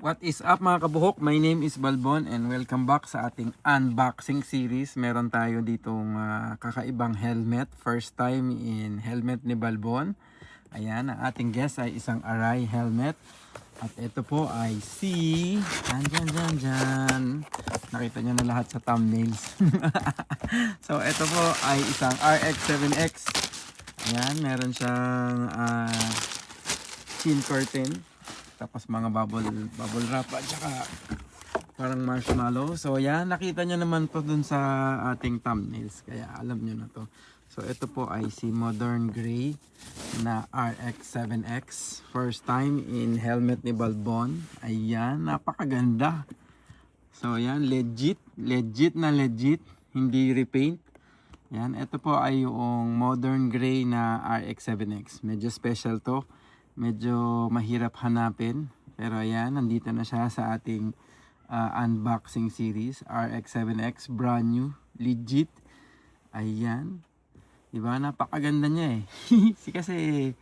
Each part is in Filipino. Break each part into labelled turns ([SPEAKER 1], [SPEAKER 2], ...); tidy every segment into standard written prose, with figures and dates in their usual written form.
[SPEAKER 1] What is up mga kabuhok? My name is Balbon and welcome back sa ating unboxing series. Meron tayo ditong kakaibang helmet. First time in helmet ni Balbon. Ayan, ang ating guest ay isang Arai helmet. At ito po ay si... Dyan. Nakita nyo na lahat sa thumbnails. So ito po ay isang RX-7X. Ayan, meron siyang chin curtain. Tapos mga bubble wrap at saka parang marshmallow. So yan, nakita nyo naman to dun sa ating thumbnails. Kaya alam nyo na to. So ito po ay si Modern Gray na RX-7X. First time in helmet ni Balbon. Ayan, napakaganda. So yan, legit na legit. Hindi repaint. Yan, ito po ay yung Modern Gray na RX-7X. Medyo special to. Medyo mahirap hanapin. Pero ayan, nandito na siya sa ating unboxing series. RX-7X, brand new, legit. Ayan. Diba? Napakaganda niya eh. Kasi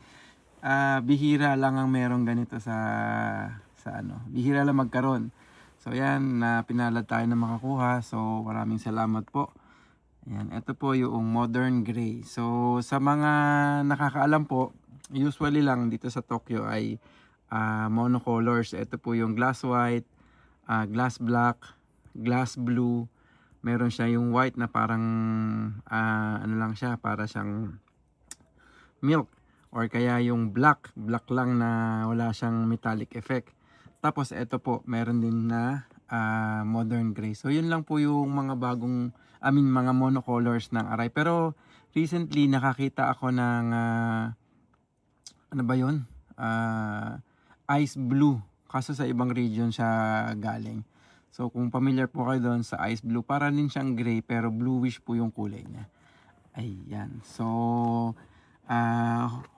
[SPEAKER 1] bihira lang ang merong ganito sa ano. Bihira lang magkaroon. So ayan, pinalad tayo na makakuha. So maraming salamat po. Ayan, ito po yung Modern Gray. So sa mga nakakaalam po, usually lang dito sa Tokyo ay monocolors. Ito po yung glass white, glass black, glass blue. Meron siya yung white na parang ano lang siya, para siyang milk. Or kaya yung black lang na wala siyang metallic effect. Tapos ito po, meron din na modern gray. So yun lang po yung mga bagong, mga monocolors ng Arai. Pero recently nakakita ako ng ano ba yun? Ice blue. Kaso sa ibang region siya galing. So kung familiar po kayo doon sa ice blue, para din siyang gray pero bluish po yung kulay niya. Ayan. So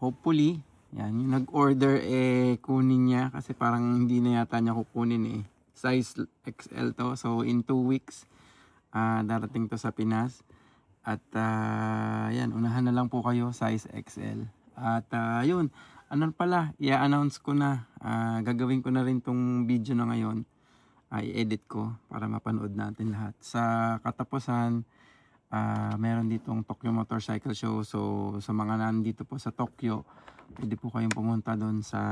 [SPEAKER 1] hopefully, yan, yung nag-order kunin niya kasi parang hindi na yata niya kukunin Size XL to. So in 2 weeks darating to sa Pinas. At yan, unahan na lang po kayo, size XL. At yun, ano pala, i-announce ko na, gagawin ko na rin tong video na ngayon, i-edit ko para mapanood natin lahat. Sa katapusan, meron ditong Tokyo Motorcycle Show. So sa mga nandito po sa Tokyo, pwede po kayong pumunta doon sa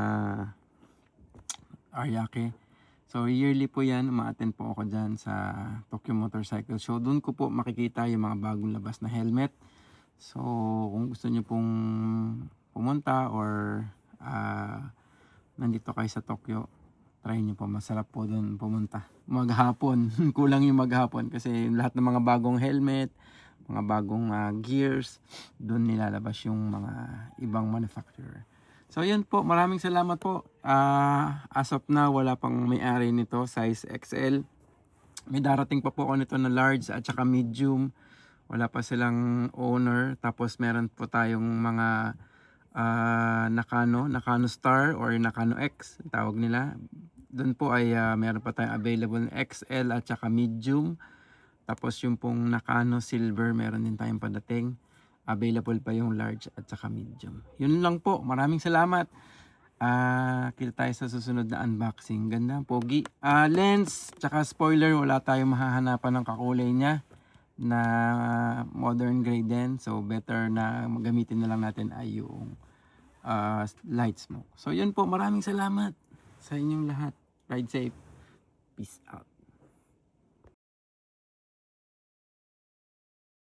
[SPEAKER 1] Ariake. So yearly po yan, uma-attend po ako dyan sa Tokyo Motorcycle Show. Doon ko po makikita yung mga bagong labas na helmet. So kung gusto nyo pong pumunta or nandito kayo sa Tokyo, try nyo po, masarap po doon pumunta. Maghapon, kulang yung maghapon kasi lahat ng mga bagong helmet, mga bagong gears, doon nilalabas yung mga ibang manufacturer. So yun po, maraming salamat po. As of now, wala pang may-ari nito, size XL. May darating pa po ako nito na large at saka medium. Wala pa silang owner. Tapos meron po tayong mga Nakano Star or Nakano X, tawag nila. Doon po ay meron pa tayong available na XL at saka medium. Tapos yung pong Nakano Silver, meron din tayong padating. Available pa yung large at saka medium. Yun lang po. Maraming salamat. Kita tayo sa susunod na unboxing. Ganda, pogi. Lens, tsaka spoiler, wala tayong mahahanapan ng kakulay niya na modern gray din. So better na gamitin na lang natin ay yung light smoke. So yun po, maraming salamat sa inyong lahat. Ride safe. Peace out.